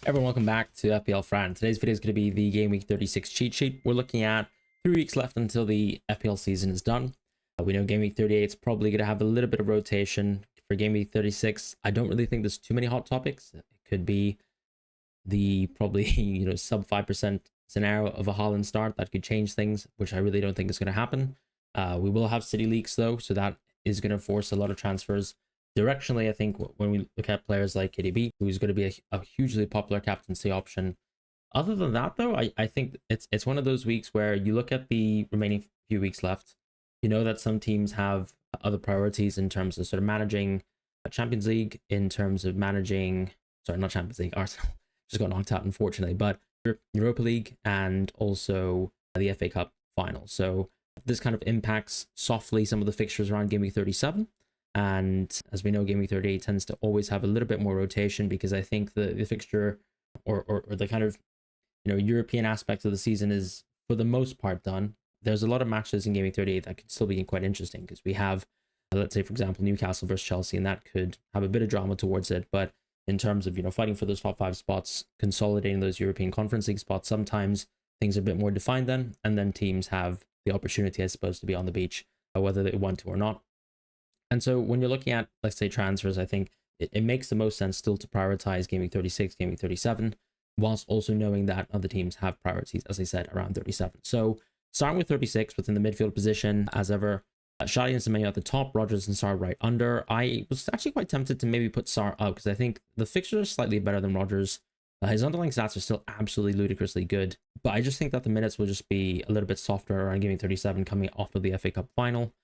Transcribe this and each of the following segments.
Everyone, welcome back to FPL Fran. Today's video is going to be the Game Week 36 cheat sheet. We're looking at 3 weeks left until the FPL season is done. We know Game Week 38 is probably going to have a little bit of rotation. For Game Week 36, I don't really think there's too many hot topics. It could be the probably sub 5% scenario of a Haaland start that could change things, which I really don't think is going to happen. We will have city leaks though, so that is going to force a lot of transfers. Directionally, I think when we look at players like KDB, who's going to be a hugely popular captaincy option. Other than that, though, I think it's one of those weeks where you look at the remaining few weeks left. You know that some teams have other priorities in terms of sort of managing Champions League, in terms of managing, sorry, not Champions League, Arsenal just got knocked out, unfortunately, but Europa League and also the FA Cup final. So this kind of impacts softly some of the fixtures around Game Week 37. And as we know, Game Week 38 tends to always have a little bit more rotation, because I think the fixture or the kind of European aspect of the season is for the most part done. There's a lot of matches in Game Week 38 that could still be quite interesting, because we have, let's say, for example, Newcastle versus Chelsea, and that could have a bit of drama towards it. But in terms of fighting for those top 5 spots, consolidating those European Conference League spots, sometimes things are a bit more defined then, and then teams have the opportunity, I suppose, to be on the beach, whether they want to or not. And so when you're looking at, let's say, transfers, I think it makes the most sense still to prioritize Game Week 36, Game Week 37, whilst also knowing that other teams have priorities, as I said, around 37. So starting with 36 within the midfield position, as ever, Shadi and Semenyo at the top, Rodgers and Sarr right under. I was actually quite tempted to maybe put Sarr up, because I think the fixtures are slightly better than Rodgers. His underlying stats are still absolutely ludicrously good, but I just think that the minutes will just be a little bit softer around Game Week 37 coming off of the FA Cup final.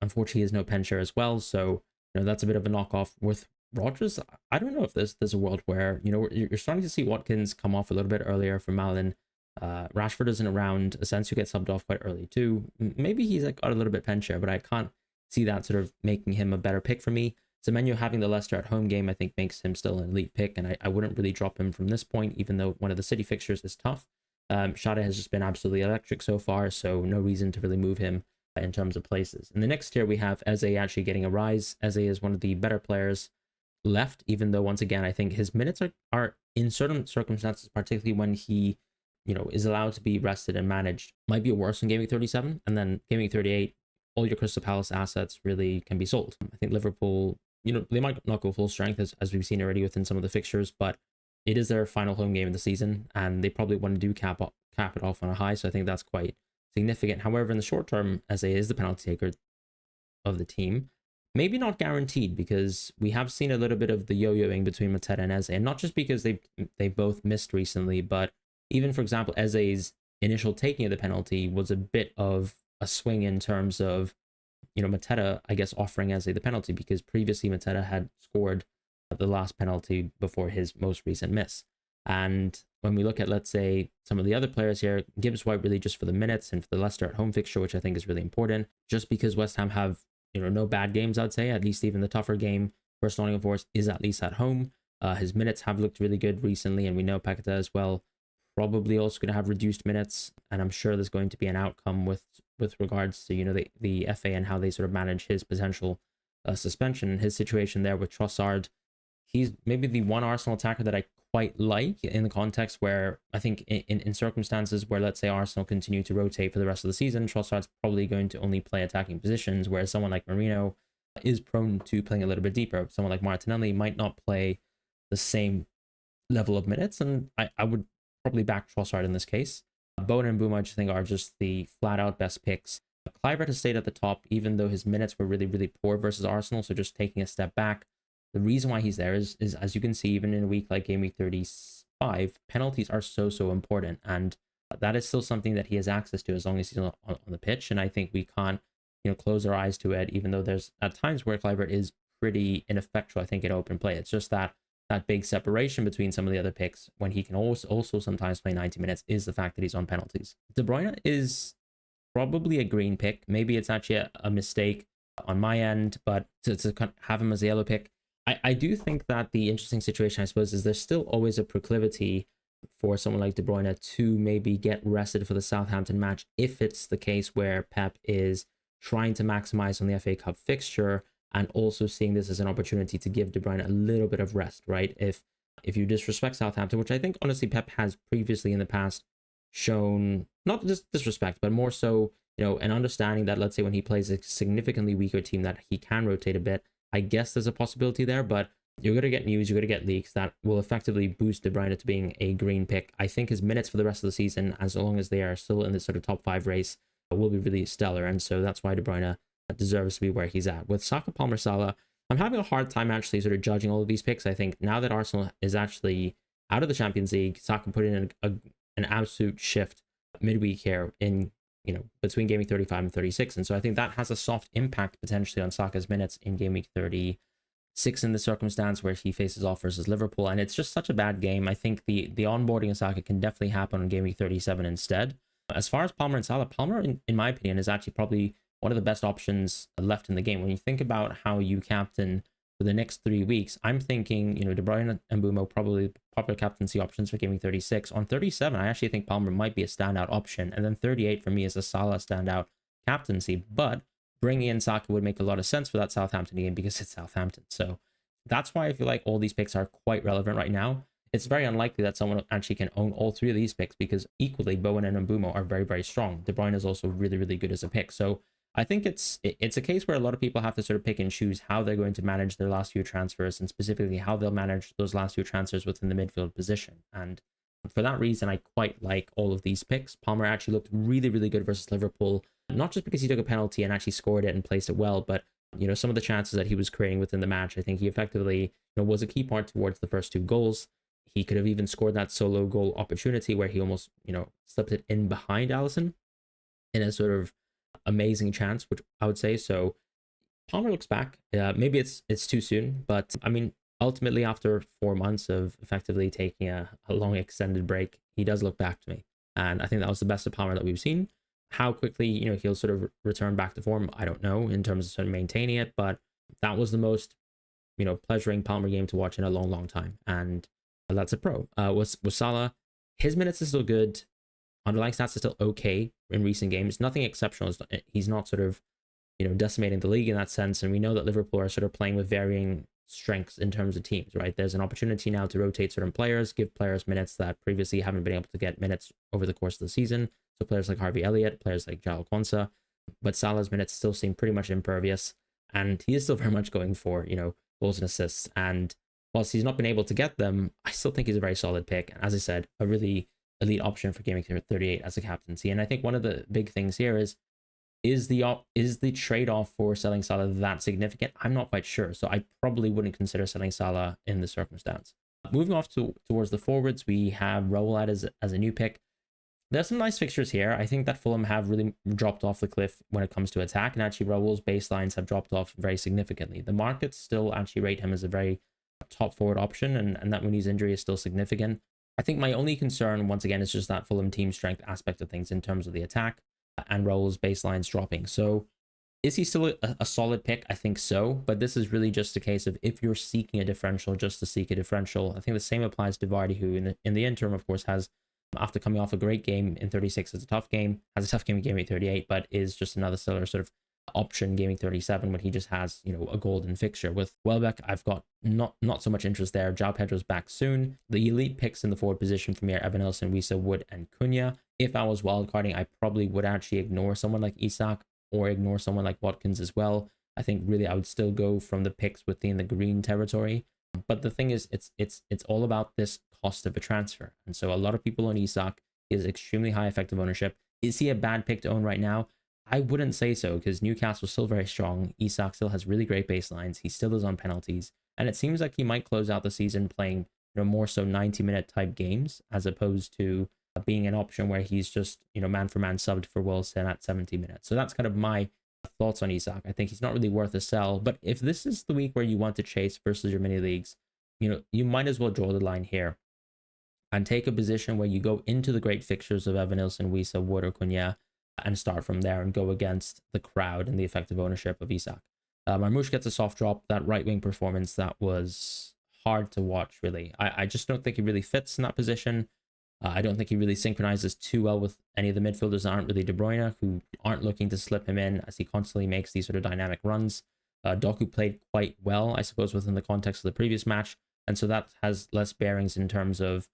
Unfortunately, he has no pen share as well, so that's a bit of a knockoff. With Rodgers, I don't know if there's a world where you're starting to see Watkins come off a little bit earlier for Malin. Rashford isn't around. Asensio gets subbed off quite early too. Maybe he's got a little bit pen share, but I can't see that sort of making him a better pick for me. Semenyo having the Leicester at home game, I think, makes him still an elite pick, and I wouldn't really drop him from this point, even though one of the City fixtures is tough. Shada has just been absolutely electric so far, so no reason to really move him in terms of places. In the next tier, we have Eze actually getting a rise. Eze is one of the better players left, even though, once again, I think his minutes are in certain circumstances, particularly when he is allowed to be rested and managed, might be worse in Game Week 37. And then Game Week 38, all your Crystal Palace assets really can be sold. I think Liverpool, they might not go full strength, as we've seen already within some of the fixtures, but it is their final home game of the season, and they probably want to do cap it off on a high. So I think that's quite significant. However, in the short term, Eze is the penalty taker of the team. Maybe not guaranteed, because we have seen a little bit of the yo-yoing between Mateta and Eze, and not just because they both missed recently, but even, for example, Eze's initial taking of the penalty was a bit of a swing in terms of Mateta, I guess, offering Eze the penalty, because previously Mateta had scored the last penalty before his most recent miss. And when we look at, let's say, some of the other players here, Gibbs White really just for the minutes and for the Leicester at home fixture, which I think is really important, just because West Ham have no bad games, I'd say. At least even the tougher game versus Nottingham Forest is at least at home. His minutes have looked really good recently, and we know Paqueta as well probably also going to have reduced minutes, and I'm sure there's going to be an outcome with regards to the FA and how they sort of manage his potential suspension. His situation there with Trossard, he's maybe the one Arsenal attacker that I quite like, in the context where I think in circumstances where, let's say, Arsenal continue to rotate for the rest of the season, Trossard's probably going to only play attacking positions, whereas someone like Marino is prone to playing a little bit deeper. Someone like Martinelli might not play the same level of minutes, and I would probably back Trossard in this case. Bowen and Bouma, I just think, are just the flat-out best picks. Kluivert has stayed at the top, even though his minutes were really, really poor versus Arsenal, so just taking a step back. The reason why he's there is as you can see, even in a week like Game Week 35, penalties are so important, and that is still something that he has access to as long as he's on the pitch. And I think we can't close our eyes to it, even though there's at times where Kluivert is pretty ineffectual, I think, in open play. It's just that big separation between some of the other picks, when he can also sometimes play 90 minutes, is the fact that he's on penalties. De Bruyne is probably a green pick. Maybe it's actually a mistake on my end, but to have him as a yellow pick, I do think that the interesting situation, I suppose, is there's still always a proclivity for someone like De Bruyne to maybe get rested for the Southampton match, if it's the case where Pep is trying to maximize on the FA Cup fixture and also seeing this as an opportunity to give De Bruyne a little bit of rest, right? If if you disrespect Southampton, which I think honestly Pep has previously in the past shown, not just disrespect, but more so, an understanding that, let's say, when he plays a significantly weaker team, that he can rotate a bit. I guess there's a possibility there, but you're going to get news, you're going to get leaks that will effectively boost De Bruyne to being a green pick. I think his minutes for the rest of the season, as long as they are still in this sort of top 5 race, will be really stellar. And so that's why De Bruyne deserves to be where he's at. With Saka, Palmer, Salah, I'm having a hard time actually sort of judging all of these picks. I think now that Arsenal is actually out of the Champions League, Saka put in an absolute shift midweek here in, between Game Week 35 and 36. And so I think that has a soft impact potentially on Saka's minutes in Game Week 36 in the circumstance where he faces off versus Liverpool. And it's just such a bad game. I think the onboarding of Saka can definitely happen on Game Week 37 instead. As far as Palmer and Salah, Palmer, in my opinion, is actually probably one of the best options left in the game. When you think about how you captain for the next 3 weeks, I'm thinking, De Bruyne and Mbeumo probably popular captaincy options for Game Week 36. On 37, I actually think Palmer might be a standout option. And then 38 for me is a Salah standout captaincy. But bringing in Saka would make a lot of sense for that Southampton game because it's Southampton. So that's why I feel like all these picks are quite relevant right now. It's very unlikely that someone actually can own all 3 of these picks because equally Bowen and Mbeumo are very, very strong. De Bruyne is also really, really good as a pick. So I think it's a case where a lot of people have to sort of pick and choose how they're going to manage their last few transfers, and specifically how they'll manage those last few transfers within the midfield position. And for that reason, I quite like all of these picks. Palmer actually looked really, really good versus Liverpool, not just because he took a penalty and actually scored it and placed it well, but some of the chances that he was creating within the match, I think he effectively was a key part towards the first 2 goals. He could have even scored that solo goal opportunity where he almost, slipped it in behind Alisson in a sort of amazing chance, which I would say. So Palmer looks back. Maybe it's too soon, but I mean, ultimately after 4 months of effectively taking a long extended break, he does look back to me. And I think that was the best of Palmer that we've seen. How quickly, he'll sort of return back to form, I don't know in terms of sort of maintaining it, but that was the most, pleasuring Palmer game to watch in a long, long time. And that's a pro. With Salah, his minutes are still good. Underlying stats are still okay in recent games. Nothing exceptional. He's not sort of, decimating the league in that sense. And we know that Liverpool are sort of playing with varying strengths in terms of teams, right? There's an opportunity now to rotate certain players, give players minutes that previously haven't been able to get minutes over the course of the season. So players like Harvey Elliott, players like João Quansah. But Salah's minutes still seem pretty much impervious. And he is still very much going for, goals and assists. And whilst he's not been able to get them, I still think he's a very solid pick. And as I said, a really elite option for Game Week 38 as a captaincy. And I think one of the big things here is the trade-off for selling Salah that significant? I'm not quite sure. So I probably wouldn't consider selling Salah in the circumstance. Moving off towards the forwards, we have Raul as a new pick. There's some nice fixtures here. I think that Fulham have really dropped off the cliff when it comes to attack. And actually Raul's baselines have dropped off very significantly. The markets still actually rate him as a very top forward option. And that Muni's injury is still significant. I think my only concern, once again, is just that Fulham team strength aspect of things in terms of the attack and Raul's baselines dropping. So is he still a solid pick? I think so. But this is really just a case of if you're seeking a differential just to seek a differential. I think the same applies to Vardy, who in the interim, of course, has, after coming off a great game in 36, has a tough game in Game Week 38, but is just another sort of option Game Week 37 when he just has, a golden fixture. With Welbeck, I've got not so much interest there. João Pedro's back soon. The elite picks in the forward position for me are Evan Nilsson, Wissa, Wood, and Cunha. If I was wildcarding, I probably would actually ignore someone like Isak or ignore someone like Watkins as well. I think really I would still go from the picks within the green territory. But the thing is, it's all about this cost of a transfer. And so a lot of people on Isak is extremely high effective ownership. Is he a bad pick to own right now? I wouldn't say so, because Newcastle's still very strong. Isak still has really great baselines. He still is on penalties. And it seems like he might close out the season playing more so 90-minute type games, as opposed to being an option where he's just, man for man subbed for Wilson at 70 minutes. So that's kind of my thoughts on Isak. I think he's not really worth a sell. But if this is the week where you want to chase versus your mini leagues, you might as well draw the line here and take a position where you go into the great fixtures of Evan Nilsson, Wissa, Wood, or Cunha, and start from there and go against the crowd and the effective ownership of Isak. Marmoush gets a soft drop. That right wing performance, that was hard to watch, really. I just don't think he really fits in that position. I don't think he really synchronizes too well with any of the midfielders that aren't really De Bruyne, who aren't looking to slip him in as he constantly makes these sort of dynamic runs. Doku played quite well, I suppose, within the context of the previous match, And so that has less bearings in terms of,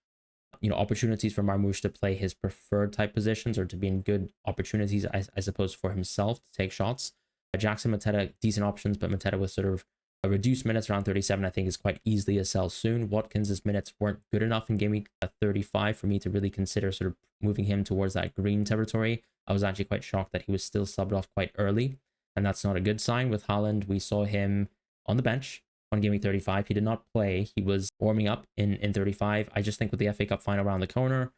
opportunities for Marmoush to play his preferred type positions or to be in good opportunities, I suppose, for himself to take shots. Jackson, Mateta, decent options, but Mateta with sort of a reduced minutes around 37, I think is quite easily a sell soon. Watkins' minutes weren't good enough in game week 35 for me to really consider sort of moving him towards that green territory. I was actually quite shocked that he was still subbed off quite early, and that's not a good sign. With Haaland, we saw him on the bench on game week 35. He did not play. He was warming up in 35. I just think with the FA Cup final around the corner,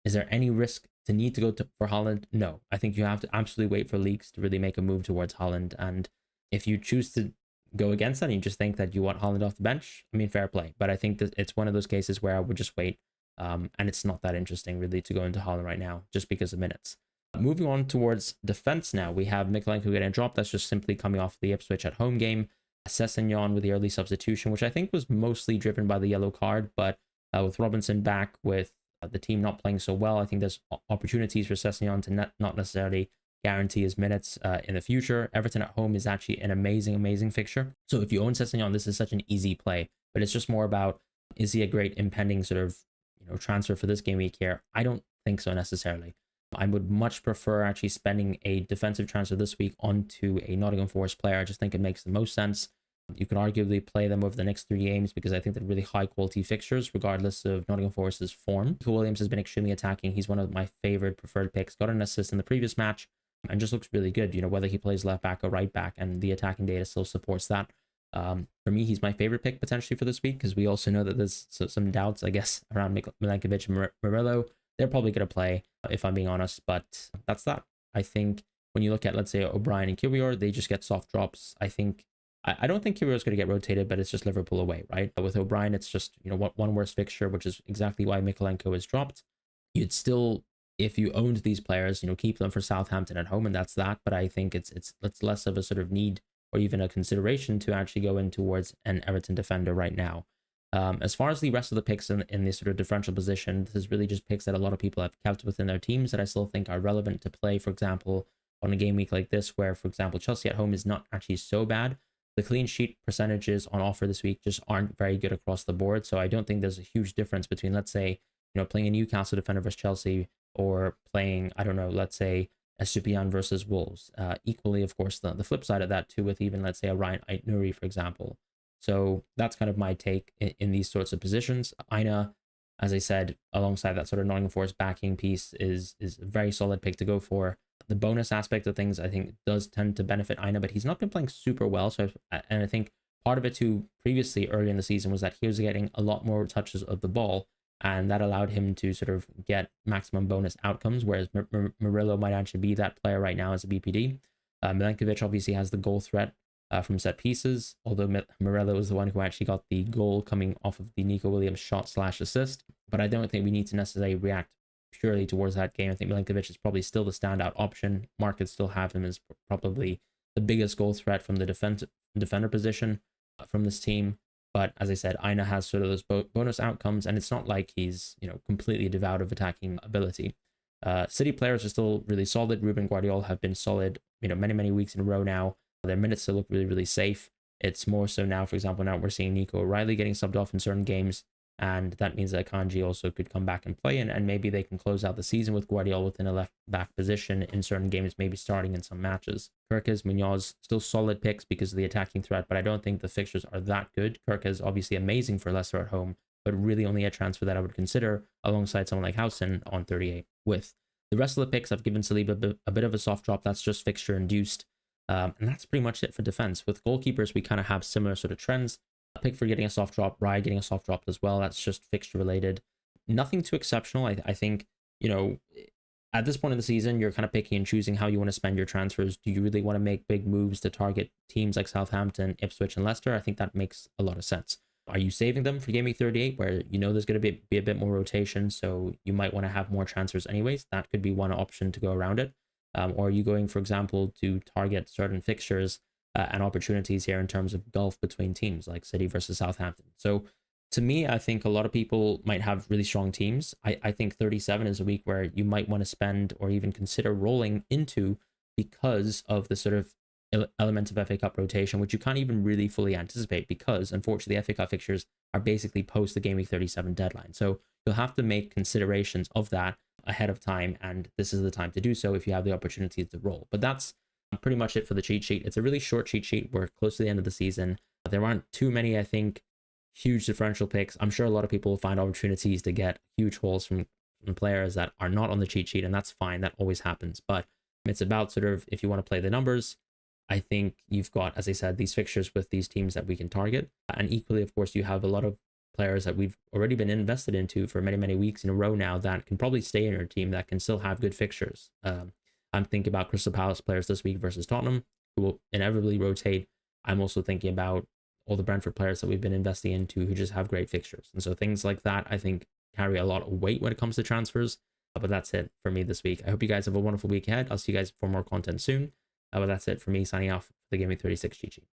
is there any risk to need to go for Haaland? No. I think you have to absolutely wait for leagues to really make a move towards Haaland. And if you choose to go against that and you just think that you want Haaland off the bench, I mean, fair play. But I think that it's one of those cases where I would just wait. And it's not that interesting really to go into Haaland right now just because of minutes. Moving on towards defense now, we have Mykolenko getting dropped. That's just simply coming off the Ipswich at home game. Sessegnon with the early substitution, which I think was mostly driven by the yellow card, but with Robinson back, with the team not playing so well, I think there's opportunities for Sessegnon to not necessarily guarantee his minutes in the future. Everton at home is actually an amazing fixture. So if you own Sessegnon, this is such an easy play, but it's just more about, is he a great impending sort of transfer for this game week here? I don't think so necessarily. I would much prefer actually spending a defensive transfer this week onto a Nottingham Forest player. I just think it makes the most sense. You could arguably play them over the next 3 games because I think they're really high quality fixtures, regardless of Nottingham Forest's form. Nico Williams has been extremely attacking. He's one of my favorite preferred picks. Got an assist in the previous match and just looks really good, whether he plays left back or right back, and the attacking data still supports that. For me, he's my favorite pick potentially for this week because we also know that there's some doubts, I guess, around Milenkovic and Murillo. They're probably going to play, if I'm being honest, but that's that. I think when you look at, let's say, O'Brien and Kiwior, they just get soft drops. I don't think Kiwior is going to get rotated, but it's just Liverpool away, right? With O'Brien, it's just, one worse fixture, which is exactly why Mykolenko is dropped. You'd still, if you owned these players, keep them for Southampton at home, and that's that. But I think it's less of a sort of need or even a consideration to actually go in towards an Everton defender right now. As far as the rest of the picks in this sort of differential position, this is really just picks that a lot of people have kept within their teams that I still think are relevant to play, for example, on a game week like this, where, for example, Chelsea at home is not actually so bad. The clean sheet percentages on offer this week just aren't very good across the board. So I don't think there's a huge difference between, let's say, playing a Newcastle defender versus Chelsea or playing, I don't know, let's say, Estupiñán versus Wolves. Equally, of course, the flip side of that too, with even, let's say, a Ryan Ait-Nouri, for example. So that's kind of my take in these sorts of positions. Aina, as I said, alongside that sort of Nottingham Forest backing piece, is a very solid pick to go for. The bonus aspect of things, I think, does tend to benefit Aina, but he's not been playing super well. And I think part of it too, previously early in the season, was that he was getting a lot more touches of the ball, and that allowed him to sort of get maximum bonus outcomes, whereas Murillo might actually be that player right now as a BPD. Milenkovic obviously has the goal threat from set pieces, although Murillo was the one who actually got the goal coming off of the Nico Williams shot/assist. But I don't think we need to necessarily react purely towards that game. I think Milenkovic is probably still the standout option. Markets still have him as probably the biggest goal threat from the defender position from this team. But as I said, Aina has sort of those bonus outcomes, and it's not like he's completely devoid of attacking ability. City players are still really solid. Ruben Guardiola have been solid, many weeks in a row now. Their minutes still look really safe. It's more so now, for example, now we're seeing Nico O'Reilly getting subbed off in certain games, and that means that Kanji also could come back and play, and maybe they can close out the season with Guardiola within a left back position in certain games, maybe starting in some matches. Kirkes, Munoz, still solid picks because of the attacking threat, but I don't think the fixtures are that good. Kirkes obviously amazing for Leicester at home, but really only a transfer that I would consider alongside someone like Howson on 38. With the rest of the picks, I've given Saliba a bit of a soft drop. That's just fixture induced. And that's pretty much it for defense. With goalkeepers, we kind of have similar sort of trends. Pickford getting a soft drop, Raya getting a soft drop as well. That's just fixture related. Nothing too exceptional. I think, at this point in the season, you're kind of picking and choosing how you want to spend your transfers. Do you really want to make big moves to target teams like Southampton, Ipswich, and Leicester? I think that makes a lot of sense. Are you saving them for Game Week 38, where there's going to be a bit more rotation, so you might want to have more transfers anyways? That could be one option to go around it. Or are you going, for example, to target certain fixtures and opportunities here in terms of gulf between teams like City versus Southampton? So to me, I think a lot of people might have really strong teams. I think 37 is a week where you might want to spend or even consider rolling into because of the sort of element of FA Cup rotation, which you can't even really fully anticipate because, unfortunately, FA Cup fixtures are basically post the Game Week 37 deadline. So you'll have to make considerations of that ahead of time, and this is the time to do so if you have the opportunity to roll. But that's pretty much it for the cheat sheet. It's a really short cheat sheet. We're close to the end of the season. There aren't too many, I think, huge differential picks. I'm sure a lot of people will find opportunities to get huge hauls from players that are not on the cheat sheet, and that's fine. That always happens. But it's about sort of, if you want to play the numbers, I think you've got, as I said, these fixtures with these teams that we can target. And equally, of course, you have a lot of players that we've already been invested into for many, many weeks in a row now that can probably stay in your team, that can still have good fixtures. I'm thinking about Crystal Palace players this week versus Tottenham, who will inevitably rotate. I'm also thinking about all the Brentford players that we've been investing into who just have great fixtures. And so things like that, I think, carry a lot of weight when it comes to transfers. But that's it for me this week. I hope you guys have a wonderful week ahead. I'll see you guys for more content soon. But that's it for me signing off for the Gameweek 36 cheat sheet.